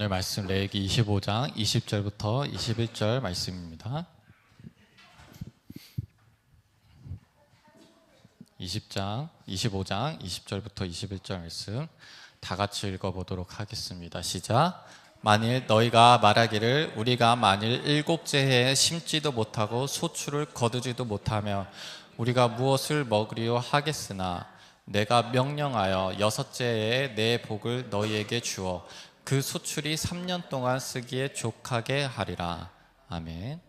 오늘 말씀 레위기 25장 20절부터 21절 말씀입니다. 25장 20절부터 21절 말씀 다 같이 읽어보도록 하겠습니다. 시작. 만일 너희가 말하기를 우리가 만일 일곱째 해에 심지도 못하고 소출을 거두지도 못하며 우리가 무엇을 먹으리요 하겠으나 내가 명령하여 여섯째 해에 내 복을 너희에게 주어 그 소출이 3년 동안 쓰기에 족하게 하리라. 아멘.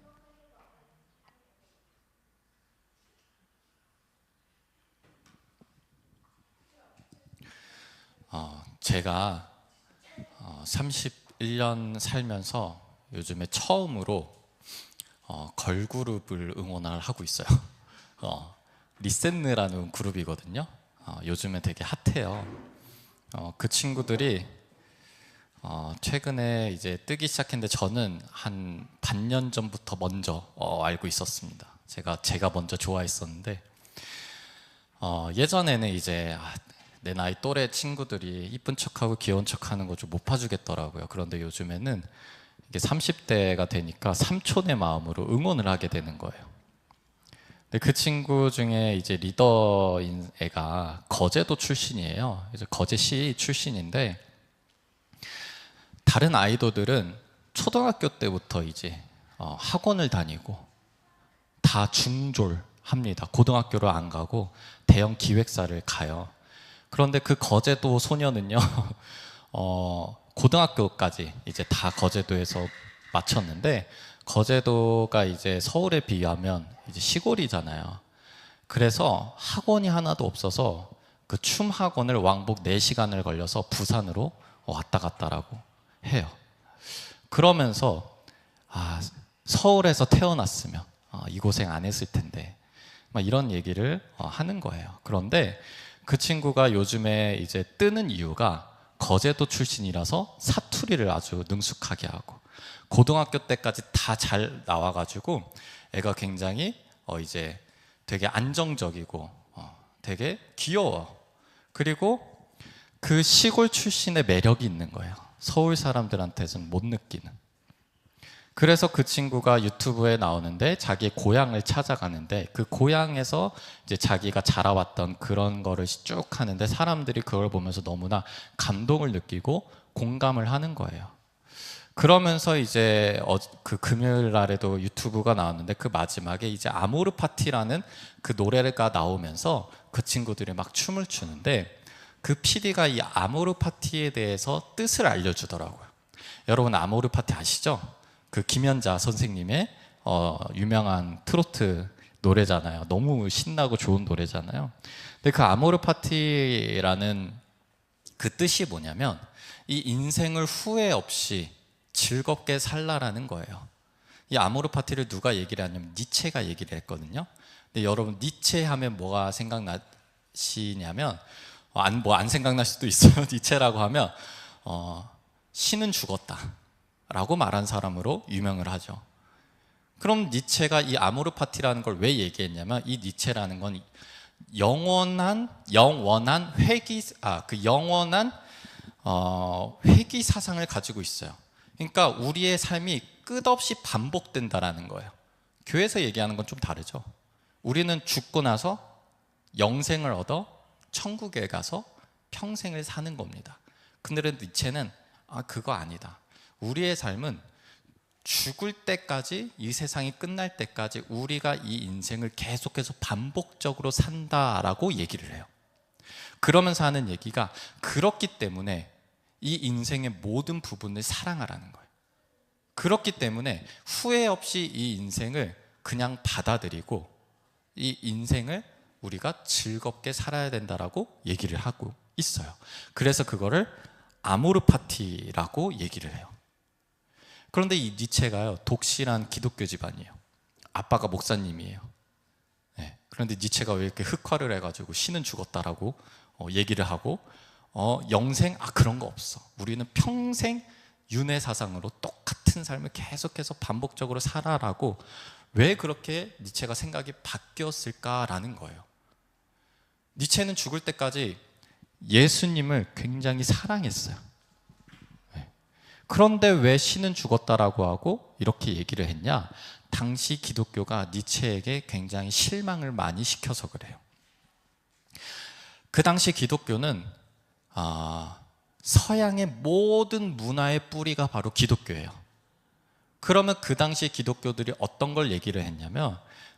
제가 31년 살면서 요즘에 처음으로 걸그룹을 응원을 하고 있어요. 리센느라는 그룹이거든요. 요즘에 되게 핫해요. 그 친구들이 최근에 이제 뜨기 시작했는데 저는 한 반년 전부터 먼저 알고 있었습니다. 제가 먼저 좋아했었는데 예전에는 이제 내 나이 또래 친구들이 이쁜 척하고 귀여운 척하는 거 좀 못 봐주겠더라고요. 그런데 요즘에는 이게 30대가 되니까 삼촌의 마음으로 응원을 하게 되는 거예요. 근데 그 친구 중에 이제 리더인 애가 거제도 출신이에요. 이제 거제시 출신인데 다른 아이돌들은 초등학교 때부터 이제 학원을 다니고 다 중졸합니다. 고등학교를 안 가고 대형 기획사를 가요. 그런데 그 거제도 소녀는요, 고등학교까지 이제 다 거제도에서 마쳤는데 거제도가 이제 서울에 비하면 이제 시골이잖아요. 그래서 학원이 하나도 없어서 그 춤 학원을 왕복 4시간을 걸려서 부산으로 왔다 갔다라고 해요. 그러면서 서울에서 태어났으면 이 고생 안 했을 텐데 막 이런 얘기를 하는 거예요. 그런데 그 친구가 요즘에 이제 뜨는 이유가 거제도 출신이라서 사투리를 아주 능숙하게 하고 고등학교 때까지 다 잘 나와가지고 애가 굉장히 이제 되게 안정적이고 되게 귀여워. 그리고 그 시골 출신의 매력이 있는 거예요. 서울 사람들한테는 못 느끼는. 그래서 그 친구가 유튜브에 나오는데 자기의 고향을 찾아가는데 그 고향에서 이제 자기가 자라왔던 그런 거를 쭉 하는데 사람들이 그걸 보면서 너무나 감동을 느끼고 공감을 하는 거예요. 그러면서 이제 그 금요일 날에도 유튜브가 나왔는데 그 마지막에 이제 아모르 파티라는 그 노래가 나오면서 그 친구들이 막 춤을 추는데 그 PD가 이 아모르 파티에 대해서 뜻을 알려주더라고요. 여러분 아모르 파티 아시죠? 그 김연자 선생님의 유명한 트로트 노래잖아요. 너무 신나고 좋은 노래잖아요. 근데 그 아모르 파티라는 그 뜻이 뭐냐면 이 인생을 후회 없이 즐겁게 살라라는 거예요. 이 아모르 파티를 누가 얘기를 하냐면 니체가 얘기를 했거든요. 근데 여러분 니체 하면 뭐가 생각나시냐면 안 생각날 수도 있어요. 니체라고 하면 신은 죽었다 라고 말한 사람으로 유명을 하죠. 그럼 니체가 이 아모르 파티라는 걸 왜 얘기했냐면 이 니체라는 건 영원한 회귀 사상을 가지고 있어요. 그러니까 우리의 삶이 끝없이 반복된다라는 거예요. 교회에서 얘기하는 건 좀 다르죠. 우리는 죽고 나서 영생을 얻어 천국에 가서 평생을 사는 겁니다. 근데 니체는 그거 아니다. 우리의 삶은 죽을 때까지, 이 세상이 끝날 때까지 우리가 이 인생을 계속해서 반복적으로 산다라고 얘기를 해요. 그러면서 하는 얘기가 그렇기 때문에 이 인생의 모든 부분을 사랑하라는 거예요. 그렇기 때문에 후회 없이 이 인생을 그냥 받아들이고 이 인생을 우리가 즐겁게 살아야 된다라고 얘기를 하고 있어요. 그래서 그거를 아모르 파티라고 얘기를 해요. 그런데 이 니체가요, 독실한 기독교 집안이에요. 아빠가 목사님이에요. 네. 그런데 니체가 왜 이렇게 흑화를 해가지고 신은 죽었다라고 얘기를 하고 영생? 그런 거 없어. 우리는 평생 윤회 사상으로 똑같은 삶을 계속해서 반복적으로 살아라고 왜 그렇게 니체가 생각이 바뀌었을까라는 거예요. 니체는 죽을 때까지 예수님을 굉장히 사랑했어요. 그런데 왜 신은 죽었다라고 하고 이렇게 얘기를 했냐? 당시 기독교가 니체에게 굉장히 실망을 많이 시켜서 그래요. 그 당시 기독교는 서양의 모든 문화의 뿌리가 바로 기독교예요. 그러면 그 당시 기독교들이 어떤 걸 얘기를 했냐면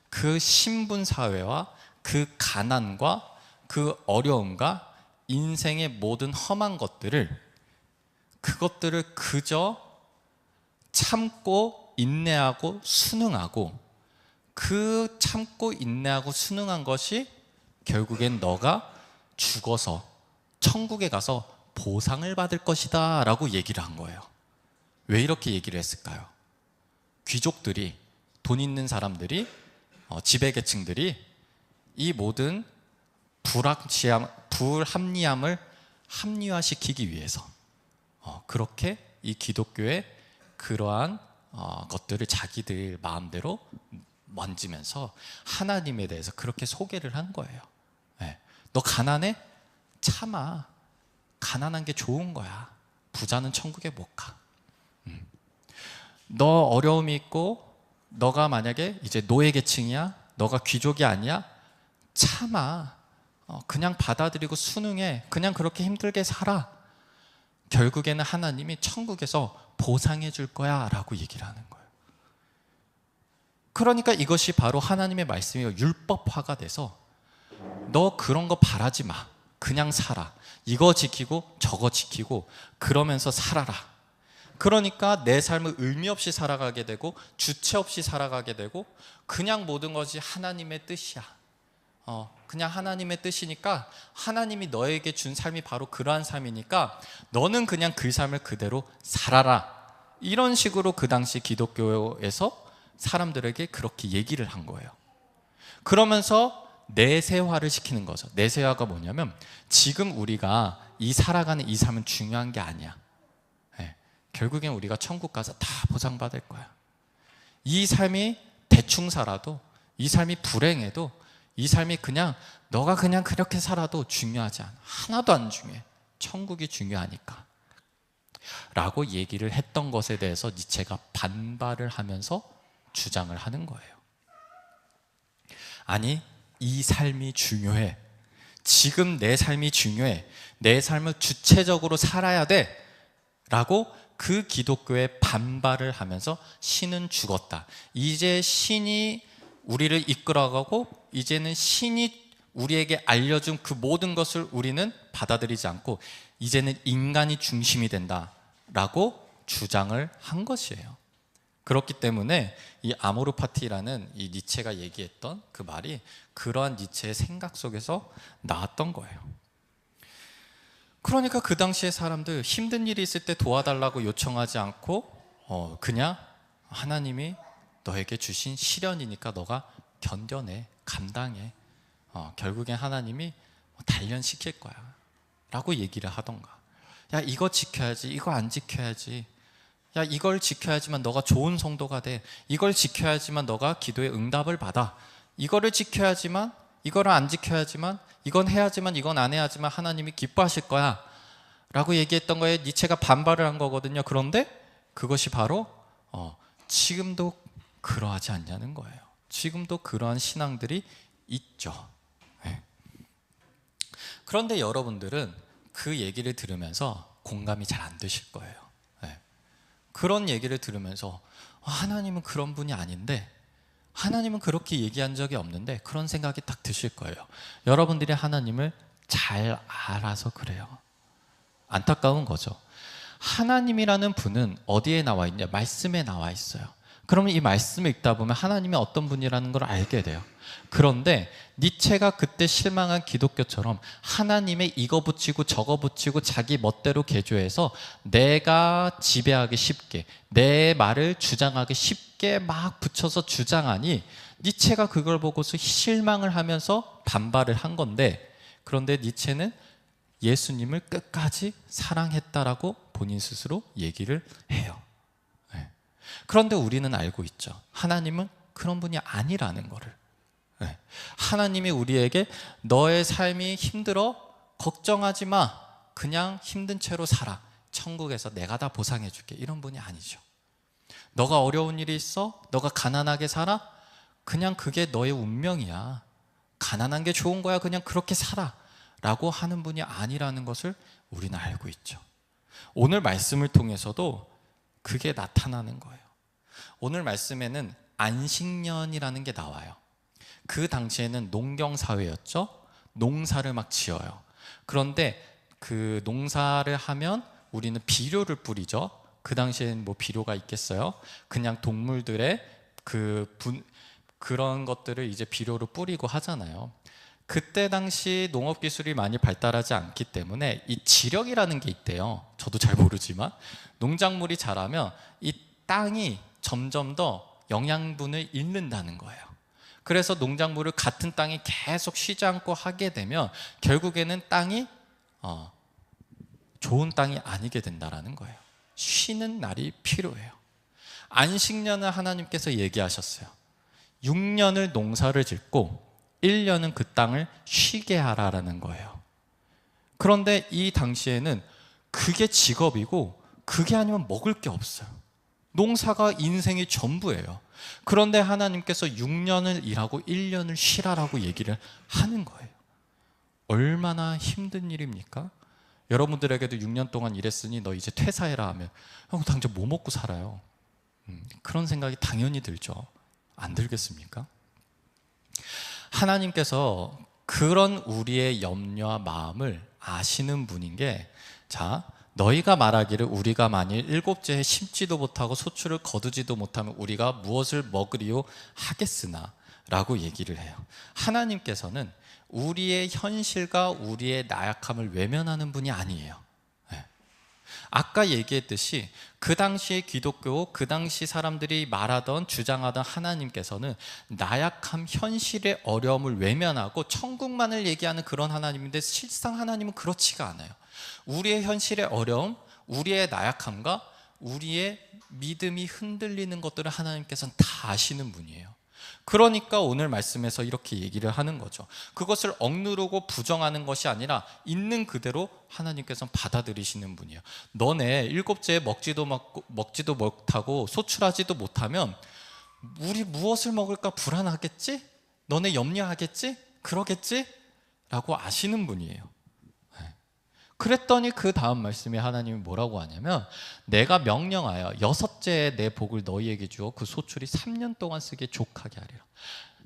그 신분 사회와 그 가난과 그 어려움과 인생의 모든 험한 그것들을 그저 참고 인내하고 순응하고, 그 참고 인내하고 순응한 것이 결국엔 너가 죽어서 천국에 가서 보상을 받을 것이다 라고 얘기를 한 거예요. 왜 이렇게 얘기를 했을까요? 귀족들이, 돈 있는 사람들이, 지배계층들이 이 모든 불합리함을 합리화시키기 위해서 그렇게 이 기독교의 그러한 것들을 자기들 마음대로 만지면서 하나님에 대해서 그렇게 소개를 한 거예요. 너 가난해? 참아. 가난한 게 좋은 거야. 부자는 천국에 못 가. 너 어려움이 있고 너가 만약에 이제 노예계층이야, 너가 귀족이 아니야, 참아. 그냥 받아들이고 순응해. 그냥 그렇게 힘들게 살아. 결국에는 하나님이 천국에서 보상해 줄 거야 라고 얘기를 하는 거예요. 그러니까 이것이 바로 하나님의 말씀이 율법화가 돼서 너 그런 거 바라지 마. 그냥 살아. 이거 지키고 저거 지키고 그러면서 살아라. 그러니까 내 삶을 의미 없이 살아가게 되고 주체 없이 살아가게 되고 그냥 모든 것이 하나님의 뜻이야. 그냥 하나님의 뜻이니까 하나님이 너에게 준 삶이 바로 그러한 삶이니까 너는 그냥 그 삶을 그대로 살아라. 이런 식으로 그 당시 기독교에서 사람들에게 그렇게 얘기를 한 거예요. 그러면서 내세화를 시키는 거죠. 내세화가 뭐냐면 지금 우리가 이 살아가는 이 삶은 중요한 게 아니야. 결국엔 우리가 천국 가서 다 보상받을 거야. 이 삶이 대충 살아도, 이 삶이 불행해도, 이 삶이 그냥 너가 그냥 그렇게 살아도 중요하지 않아. 하나도 안 중요해. 천국이 중요하니까 라고 얘기를 했던 것에 대해서 니체가 반발을 하면서 주장을 하는 거예요. 아니, 이 삶이 중요해. 지금 내 삶이 중요해. 내 삶을 주체적으로 살아야 돼 라고 그 기독교에 반발을 하면서 신은 죽었다. 이제 신이 우리를 이끌어가고 이제는 신이 우리에게 알려준 그 모든 것을 우리는 받아들이지 않고 이제는 인간이 중심이 된다라고 주장을 한 것이에요. 그렇기 때문에 이 아모르 파티라는 이 니체가 얘기했던 그 말이 그러한 니체의 생각 속에서 나왔던 거예요. 그러니까 그 당시에 사람들 힘든 일이 있을 때 도와달라고 요청하지 않고 그냥 하나님이 너에게 주신 시련이니까 너가 견뎌내, 감당해. 결국엔 하나님이 단련시킬 거야 라고 얘기를 하던가, 야 이거 지켜야지, 이거 안 지켜야지, 야 이걸 지켜야지만 너가 좋은 성도가 돼, 이걸 지켜야지만 너가 기도의 응답을 받아, 이거를 지켜야지만, 이거를 안 지켜야지만, 이건 해야지만, 이건 안 해야지만 하나님이 기뻐하실 거야 라고 얘기했던 거에 니체가 반발을 한 거거든요. 그런데 그것이 바로 지금도 그러하지 않냐는 거예요. 지금도 그러한 신앙들이 있죠. 그런데 여러분들은 그 얘기를 들으면서 공감이 잘 안 되실 거예요. 그런 얘기를 들으면서 하나님은 그런 분이 아닌데, 하나님은 그렇게 얘기한 적이 없는데, 그런 생각이 딱 드실 거예요. 여러분들이 하나님을 잘 알아서 그래요. 안타까운 거죠. 하나님이라는 분은 어디에 나와 있냐? 말씀에 나와 있어요. 그러면 이 말씀을 읽다 보면 하나님이 어떤 분이라는 걸 알게 돼요. 그런데 니체가 그때 실망한 기독교처럼 하나님의 이거 붙이고 저거 붙이고 자기 멋대로 개조해서 내가 지배하기 쉽게, 내 말을 주장하기 쉽게 막 붙여서 주장하니 니체가 그걸 보고서 실망을 하면서 반발을 한 건데, 그런데 니체는 예수님을 끝까지 사랑했다라고 본인 스스로 얘기를 해요. 그런데 우리는 알고 있죠. 하나님은 그런 분이 아니라는 거를. 하나님이 우리에게 너의 삶이 힘들어? 걱정하지 마. 그냥 힘든 채로 살아. 천국에서 내가 다 보상해 줄게, 이런 분이 아니죠. 너가 어려운 일이 있어? 너가 가난하게 살아? 그냥 그게 너의 운명이야. 가난한 게 좋은 거야. 그냥 그렇게 살아 라고 하는 분이 아니라는 것을 우리는 알고 있죠. 오늘 말씀을 통해서도 그게 나타나는 거예요. 오늘 말씀에는 안식년이라는 게 나와요. 그 당시에는 농경사회였죠. 농사를 막 지어요. 그런데 그 농사를 하면 우리는 비료를 뿌리죠. 그 당시에는 뭐 비료가 있겠어요? 그냥 동물들의 그런 것들을 이제 비료로 뿌리고 하잖아요. 그때 당시 농업 기술이 많이 발달하지 않기 때문에 이 지력이라는 게 있대요. 저도 잘 모르지만 농작물이 자라면 이 땅이 점점 더 영양분을 잃는다는 거예요. 그래서 농작물을 같은 땅에 계속 쉬지 않고 하게 되면 결국에는 땅이 좋은 땅이 아니게 된다는 거예요. 쉬는 날이 필요해요. 안식년을 하나님께서 얘기하셨어요. 6년을 농사를 짓고 1년은 그 땅을 쉬게 하라라는 거예요. 그런데 이 당시에는 그게 직업이고 그게 아니면 먹을 게 없어요. 농사가 인생의 전부예요. 그런데 하나님께서 6년을 일하고 1년을 쉬라라고 얘기를 하는 거예요. 얼마나 힘든 일입니까? 여러분들에게도 6년 동안 일했으니 너 이제 퇴사해라 하면 형 당장 뭐 먹고 살아요? 그런 생각이 당연히 들죠. 안 들겠습니까? 하나님께서 그런 우리의 염려와 마음을 아시는 분인 게, 자, 너희가 말하기를 우리가 만일 7째 해 심지도 못하고 소출을 거두지도 못하면 우리가 무엇을 먹으리요 하겠으나 라고 얘기를 해요. 하나님께서는 우리의 현실과 우리의 나약함을 외면하는 분이 아니에요. 아까 얘기했듯이 그 당시의 기독교, 그 당시 사람들이 말하던 주장하던 하나님께서는 나약함, 현실의 어려움을 외면하고 천국만을 얘기하는 그런 하나님인데 실상 하나님은 그렇지가 않아요. 우리의 현실의 어려움, 우리의 나약함과 우리의 믿음이 흔들리는 것들을 하나님께서는 다 아시는 분이에요. 그러니까 오늘 말씀에서 이렇게 얘기를 하는 거죠. 그것을 억누르고 부정하는 것이 아니라 있는 그대로 하나님께서는 받아들이시는 분이에요. 너네 7째 먹지도 못하고 소출하지도 못하면 우리 무엇을 먹을까 불안하겠지? 너네 염려하겠지? 그러겠지? 라고 아시는 분이에요. 그랬더니 그 다음 말씀에 하나님이 뭐라고 하냐면, 내가 명령하여 6째에 내 복을 너희에게 주어 그 소출이 3년 동안 쓰게 족하게 하리라.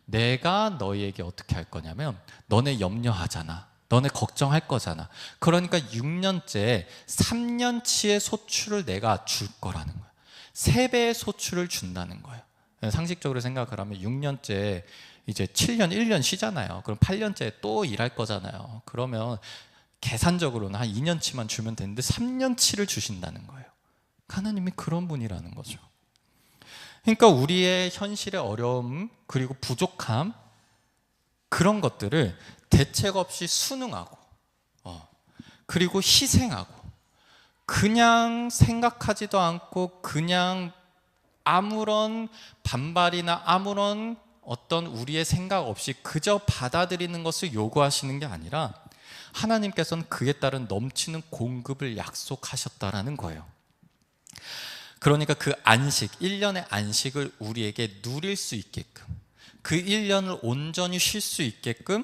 내가 너희에게 어떻게 할 거냐면, 너네 염려하잖아, 너네 걱정할 거잖아. 그러니까 6년째 3년치의 소출을 내가 줄 거라는 거야. 3배의 소출을 준다는 거예요. 상식적으로 생각을 하면 6년째 이제 7년 1년 쉬잖아요. 그럼 8년째 또 일할 거잖아요. 그러면 계산적으로는 한 2년치만 주면 되는데 3년치를 주신다는 거예요. 하나님이 그런 분이라는 거죠. 그러니까 우리의 현실의 어려움 그리고 부족함, 그런 것들을 대책 없이 순응하고 그리고 희생하고 그냥 생각하지도 않고 그냥 아무런 반발이나 아무런 어떤 우리의 생각 없이 그저 받아들이는 것을 요구하시는 게 아니라 하나님께서는 그에 따른 넘치는 공급을 약속하셨다라는 거예요. 그러니까 그 안식, 1년의 안식을 우리에게 누릴 수 있게끔, 그 1년을 온전히 쉴 수 있게끔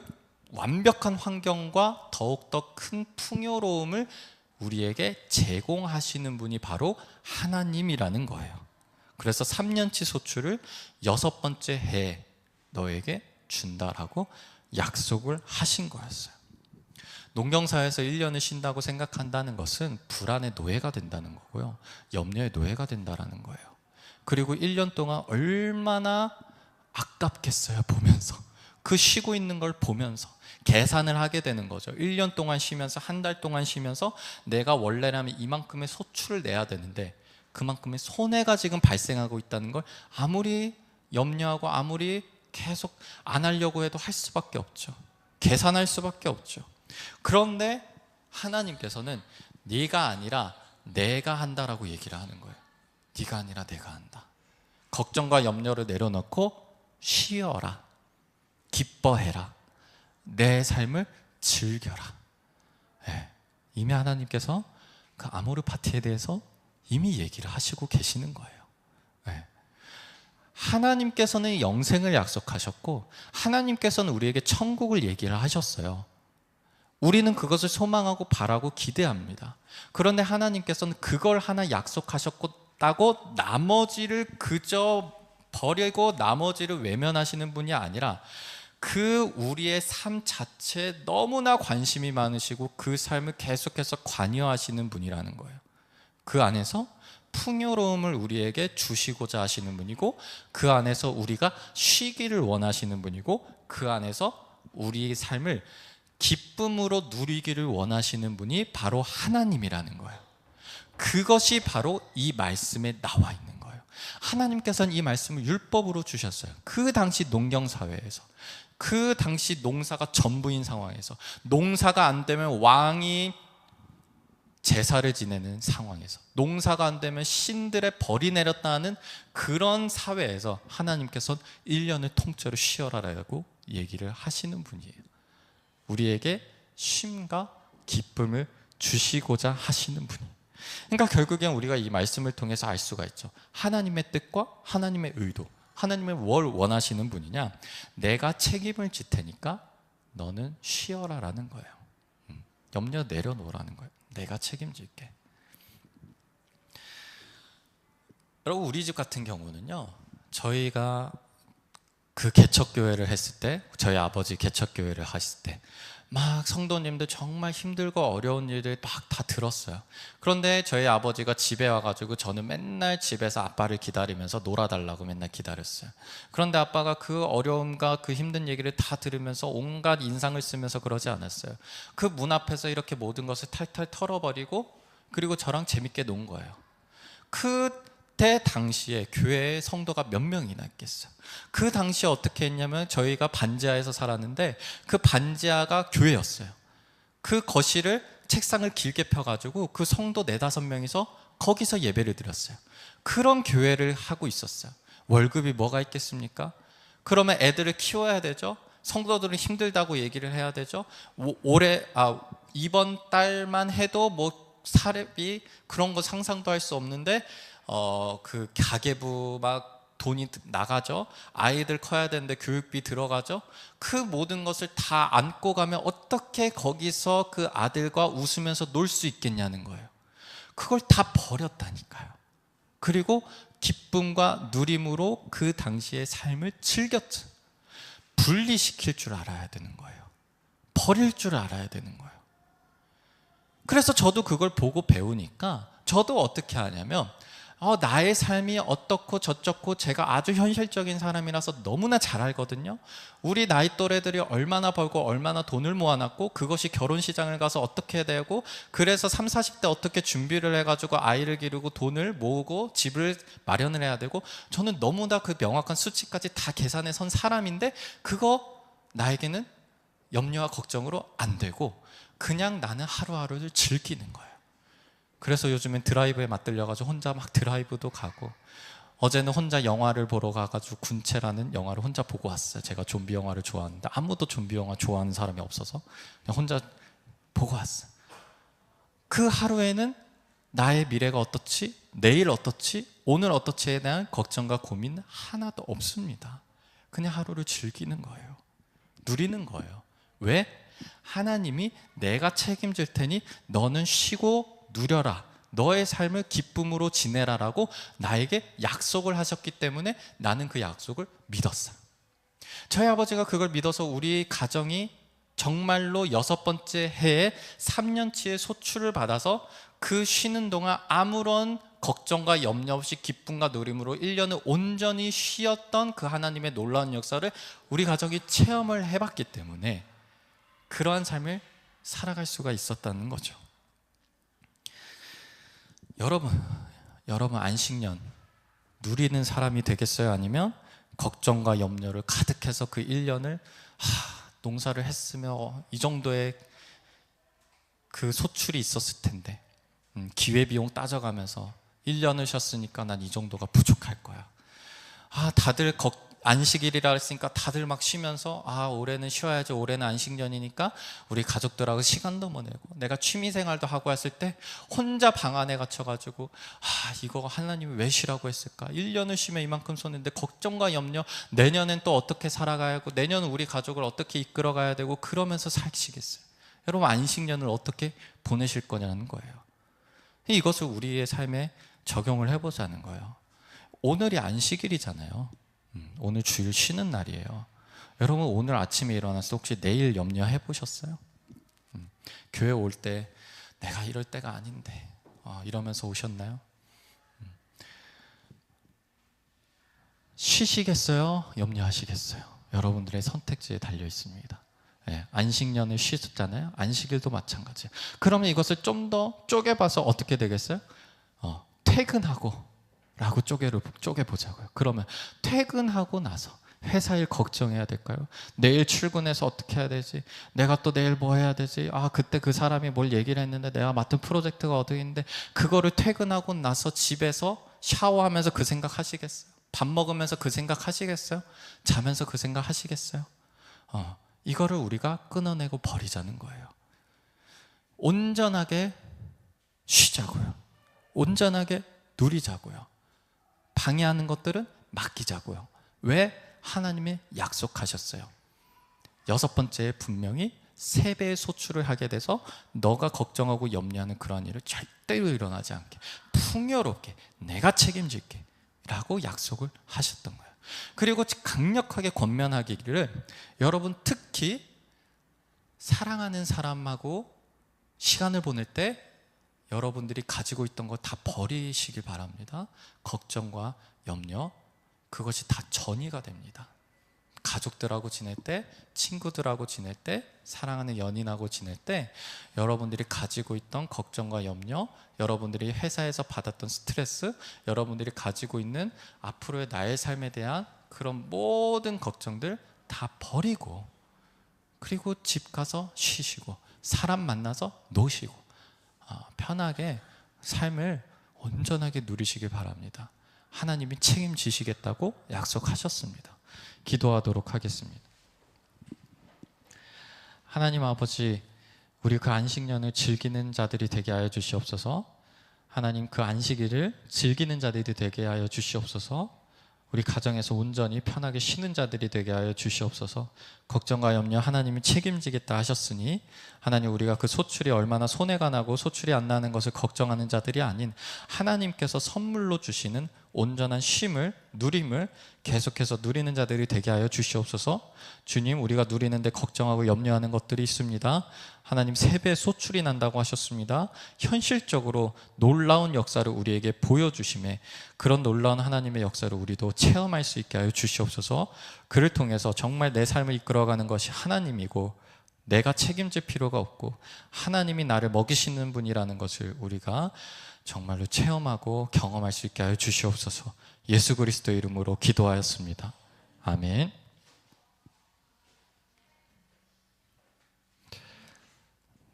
완벽한 환경과 더욱더 큰 풍요로움을 우리에게 제공하시는 분이 바로 하나님이라는 거예요. 그래서 3년치 소출을 6번째 해에 너에게 준다라고 약속을 하신 거였어요. 농경사에서 1년을 쉰다고 생각한다는 것은 불안의 노예가 된다는 거고요. 염려의 노예가 된다는 거예요. 그리고 1년 동안 얼마나 아깝겠어요, 보면서. 그 쉬고 있는 걸 보면서 계산을 하게 되는 거죠. 1년 동안 쉬면서, 한 달 동안 쉬면서 내가 원래라면 이만큼의 소출을 내야 되는데 그만큼의 손해가 지금 발생하고 있다는 걸 아무리 염려하고 아무리 계속 안 하려고 해도 할 수밖에 없죠. 계산할 수밖에 없죠. 그런데 하나님께서는 네가 아니라 내가 한다라고 얘기를 하는 거예요. 네가 아니라 내가 한다. 걱정과 염려를 내려놓고 쉬어라, 기뻐해라, 내 삶을 즐겨라. 네. 이미 하나님께서 그 아모르 파티에 대해서 이미 얘기를 하시고 계시는 거예요. 네. 하나님께서는 영생을 약속하셨고 하나님께서는 우리에게 천국을 얘기를 하셨어요. 우리는 그것을 소망하고 바라고 기대합니다. 그런데 하나님께서는 그걸 하나 약속하셨다고 나머지를 그저 버리고 나머지를 외면하시는 분이 아니라 그 우리의 삶 자체에 너무나 관심이 많으시고 그 삶을 계속해서 관여하시는 분이라는 거예요. 그 안에서 풍요로움을 우리에게 주시고자 하시는 분이고 그 안에서 우리가 쉬기를 원하시는 분이고 그 안에서 우리의 삶을 기쁨으로 누리기를 원하시는 분이 바로 하나님이라는 거예요. 그것이 바로 이 말씀에 나와 있는 거예요. 하나님께서는 이 말씀을 율법으로 주셨어요. 그 당시 농경사회에서, 그 당시 농사가 전부인 상황에서, 농사가 안 되면 왕이 제사를 지내는 상황에서, 농사가 안 되면 신들의 벌이 내렸다는 그런 사회에서 하나님께서는 1년을 통째로 쉬어라라고 얘기를 하시는 분이에요. 우리에게 쉼과 기쁨을 주시고자 하시는 분이. 그러니까 결국엔 우리가 이 말씀을 통해서 알 수가 있죠. 하나님의 뜻과 하나님의 의도, 하나님은 뭘 원하시는 분이냐? 내가 책임을 질 테니까 너는 쉬어라라는 거예요. 염려 내려놓으라는 거예요. 내가 책임질게. 여러분, 우리 집 같은 경우는요, 저희가 그 개척교회를 했을 때, 저희 아버지 개척교회를 하실 때 막 성도님들 정말 힘들고 어려운 일들 막 다 들었어요. 그런데 저희 아버지가 집에 와가지고 저는 맨날 집에서 아빠를 기다리면서 놀아달라고 맨날 기다렸어요. 그런데 아빠가 그 어려움과 그 힘든 얘기를 다 들으면서 온갖 인상을 쓰면서 그러지 않았어요. 그 문 앞에서 이렇게 모든 것을 탈탈 털어버리고 그리고 저랑 재밌게 논 거예요. 그때 당시에 교회에 성도가 몇 명이나 있겠어요. 그 당시에 어떻게 했냐면 저희가 반지하에서 살았는데 그 반지하가 교회였어요. 그 거실을 책상을 길게 펴가지고 그 성도 4-5명이서 거기서 예배를 드렸어요. 그런 교회를 하고 있었어요. 월급이 뭐가 있겠습니까? 그러면 애들을 키워야 되죠. 성도들은 힘들다고 얘기를 해야 되죠. 이번 달만 해도 뭐 사례비 그런 거 상상도 할 수 없는데 그 가계부 막 돈이 나가죠. 아이들 커야 되는데 교육비 들어가죠. 그 모든 것을 다 안고 가면 어떻게 거기서 그 아들과 웃으면서 놀 수 있겠냐는 거예요. 그걸 다 버렸다니까요. 그리고 기쁨과 누림으로 그 당시의 삶을 즐겼죠. 분리시킬 줄 알아야 되는 거예요. 버릴 줄 알아야 되는 거예요. 그래서 저도 그걸 보고 배우니까 저도 어떻게 하냐면 나의 삶이 어떻고 저쩌고 제가 아주 현실적인 사람이라서 너무나 잘 알거든요. 우리 나이 또래들이 얼마나 벌고 얼마나 돈을 모아놨고 그것이 결혼시장을 가서 어떻게 되고 그래서 30, 40대 어떻게 준비를 해가지고 아이를 기르고 돈을 모으고 집을 마련을 해야 되고 저는 너무나 그 명확한 수치까지 다 계산해 선 사람인데 그거 나에게는 염려와 걱정으로 안 되고 그냥 나는 하루하루를 즐기는 거예요. 그래서 요즘엔 드라이브에 맞들려가지고 혼자 막 드라이브도 가고 어제는 혼자 영화를 보러 가가지고 군체라는 영화를 혼자 보고 왔어요. 제가 좀비 영화를 좋아하는데 아무도 좀비 영화 좋아하는 사람이 없어서 그냥 혼자 보고 왔어요. 그 하루에는 나의 미래가 어떻지? 내일 어떻지? 오늘 어떻지에 대한 걱정과 고민 하나도 없습니다. 그냥 하루를 즐기는 거예요. 누리는 거예요. 왜? 하나님이 내가 책임질 테니 너는 쉬고 누려라. 너의 삶을 기쁨으로 지내라라고 나에게 약속을 하셨기 때문에 나는 그 약속을 믿었어요. 저희 아버지가 그걸 믿어서 우리 가정이 정말로 6번째 해에 3년치의 소출을 받아서 그 쉬는 동안 아무런 걱정과 염려 없이 기쁨과 누림으로 1년을 온전히 쉬었던 그 하나님의 놀라운 역사를 우리 가족이 체험을 해봤기 때문에 그러한 삶을 살아갈 수가 있었다는 거죠. 여러분 안식년 누리는 사람이 되겠어요? 아니면 걱정과 염려를 가득해서 그 1년을 농사를 했으면 이 정도의 그 소출이 있었을 텐데 기회비용 따져가면서 1년을 쉬었으니까 난 이 정도가 부족할 거야. 다들 안식일이라 했으니까 다들 막 쉬면서 올해는 쉬어야지, 올해는 안식년이니까 우리 가족들하고 시간도 보내고, 내가 취미생활도 하고 했을 때 혼자 방 안에 갇혀가지고 이거 하나님이 왜 쉬라고 했을까, 1년을 쉬면 이만큼 쏘는데 걱정과 염려, 내년엔 또 어떻게 살아가야 하고, 내년은 우리 가족을 어떻게 이끌어가야 되고, 그러면서 사시겠어요. 여러분, 안식년을 어떻게 보내실 거냐는 거예요. 이것을 우리의 삶에 적용을 해보자는 거예요. 오늘이 안식일이잖아요. 오늘 주일 쉬는 날이에요. 여러분, 오늘 아침에 일어나서 혹시 내일 염려해 보셨어요? 교회 올 때 내가 이럴 때가 아닌데 이러면서 오셨나요? 쉬시겠어요? 염려하시겠어요? 여러분들의 선택지에 달려 있습니다. 안식년을 쉬셨잖아요. 안식일도 마찬가지예요. 그러면 이것을 좀 더 쪼개봐서 어떻게 되겠어요? 퇴근하고 라고 쪼개보자고요. 그러면 퇴근하고 나서 회사 일 걱정해야 될까요? 내일 출근해서 어떻게 해야 되지? 내가 또 내일 뭐 해야 되지? 그때 그 사람이 뭘 얘기를 했는데 내가 맡은 프로젝트가 어디 있는데, 그거를 퇴근하고 나서 집에서 샤워하면서 그 생각 하시겠어요? 밥 먹으면서 그 생각 하시겠어요? 자면서 그 생각 하시겠어요? 이거를 우리가 끊어내고 버리자는 거예요. 온전하게 쉬자고요. 온전하게 누리자고요. 방해하는 것들은 맡기자고요. 왜? 하나님이 약속하셨어요. 6번째에 분명히 3배의 소출을 하게 돼서 너가 걱정하고 염려하는 그러한 일을 절대로 일어나지 않게 풍요롭게 내가 책임질게 라고 약속을 하셨던 거예요. 그리고 강력하게 권면하기를, 여러분 특히 사랑하는 사람하고 시간을 보낼 때 여러분들이 가지고 있던 거 다 버리시길 바랍니다. 걱정과 염려, 그것이 다 전이가 됩니다. 가족들하고 지낼 때, 친구들하고 지낼 때, 사랑하는 연인하고 지낼 때 여러분들이 가지고 있던 걱정과 염려, 여러분들이 회사에서 받았던 스트레스, 여러분들이 가지고 있는 앞으로의 나의 삶에 대한 그런 모든 걱정들 다 버리고, 그리고 집 가서 쉬시고 사람 만나서 노시고 편하게 삶을 온전하게 누리시길 바랍니다. 하나님이 책임지시겠다고 약속하셨습니다. 기도하도록 하겠습니다. 하나님 아버지, 우리 그 안식년을 즐기는 자들이 되게 하여 주시옵소서. 하나님, 그 안식일을 즐기는 자들이 되게 하여 주시옵소서. 우리 가정에서 온전히 편하게 쉬는 자들이 되게 하여 주시옵소서. 걱정과 염려 하나님이 책임지겠다 하셨으니, 하나님, 우리가 그 소출이 얼마나 손해가 나고 소출이 안 나는 것을 걱정하는 자들이 아닌 하나님께서 선물로 주시는 온전한 쉼을, 누림을 계속해서 누리는 자들이 되게 하여 주시옵소서. 주님, 우리가 누리는데 걱정하고 염려하는 것들이 있습니다. 하나님, 3배 소출이 난다고 하셨습니다. 현실적으로 놀라운 역사를 우리에게 보여주심에, 그런 놀라운 하나님의 역사를 우리도 체험할 수 있게 하여 주시옵소서. 그를 통해서 정말 내 삶을 이끌어가는 것이 하나님이고 내가 책임질 필요가 없고 하나님이 나를 먹이시는 분이라는 것을 우리가 정말로 체험하고 경험할 수 있게 하여 주시옵소서. 예수 그리스도의 이름으로 기도하였습니다. 아멘.